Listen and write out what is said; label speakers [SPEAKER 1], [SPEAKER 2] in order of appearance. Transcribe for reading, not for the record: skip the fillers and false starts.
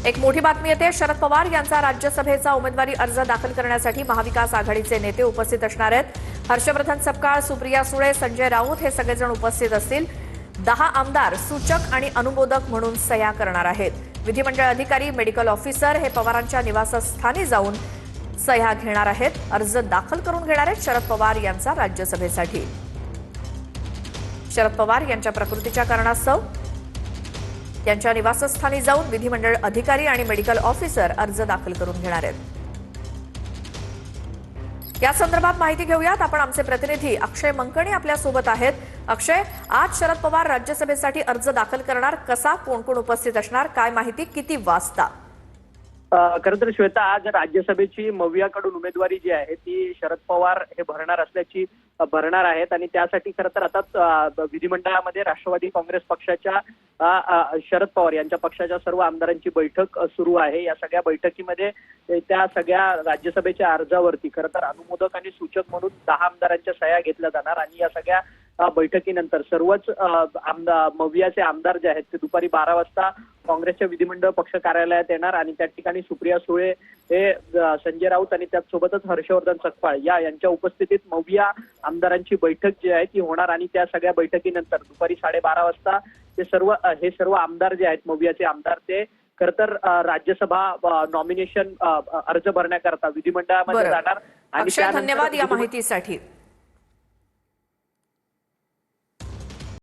[SPEAKER 1] एक मोठी बातमी येते। शरद पवार यांचा राज्यसभेचा उमेदवारी अर्ज दाखल करण्यासाठी महाविकास आघाडीचे नेते उपस्थित असणार आहेत। हर्षवर्धन सपकाळ, सुप्रिया सुळे, संजय राऊत हे सगळेजण उपस्थित असतील। 10 आमदार सूचक आणि अनुमोदक म्हणून सह्या करणार आहेत। विधिमंडळ अधिकारी, मेडिकल ऑफिसर हे पवारांच्या निवासस्थानी जाऊन सह्या घेणार आहेत, अर्ज दाखल करून घेणार आहेत शरद पवार यांचा राज्यसभेसाठी। शरद पवार यांच्या प्रकृतीच्या कारणास्तव त्यांच्या निवासस्थानी जाऊन विधिमंडळ अधिकारी आणि मेडिकल ऑफिसर अर्ज दाखल करून घेणार आहेत। या संदर्भात माहिती घेऊयात आपण। आमचे प्रतिनिधी अक्षय मंकणी आपल्या सोबत आहेत। अक्षय, आज शरद पवार राज्यसभेसाठी अर्ज दाखल करणार, कसा, कोण कोण उपस्थित असणार, काय माहिती, किती वाजता?
[SPEAKER 2] खरं तर श्वेता, आज राज्यसभेची मवियाकडून उमेदवारी जी आहे ती शरद पवार हे भरणार आहेत आणि त्यासाठी खरं तर आता विधिमंडळामध्ये राष्ट्रवादी काँग्रेस पक्षाच्या शरद पवार यांच्या पक्षाच्या सर्व आमदारांची बैठक सुरू आहे। या सगळ्या बैठकीमध्ये त्या सगळ्या राज्यसभेच्या अर्जावरती खरं तर अनुमोदक आणि सूचक म्हणून 10 आमदारांच्या सह्या घेतल्या जाणार आणि या सगळ्या बैठकीनंतर सर्वच मवियाचे आमदार जे आहेत ते दुपारी 12 वाजता काँग्रेसच्या विधिमंडळ पक्ष कार्यालयात येणार आणि त्या ठिकाणी सुप्रिया सुळे हे संजय राऊत आणि त्याचसोबतच हर्षवर्धन सपकाळ यांच्या उपस्थितीत मविया आमदारांची बैठक जी आहे ती होणार आणि त्या सगळ्या बैठकीनंतर दुपारी 12:30 वाजता हे सर्व आमदार जे आहेत मवियाचे आमदार ते खरं तर राज्यसभा नॉमिनेशन अर्ज भरण्याकरता विधिमंडळामध्ये जाणार।
[SPEAKER 1] आणि धन्यवाद या माहितीसाठी।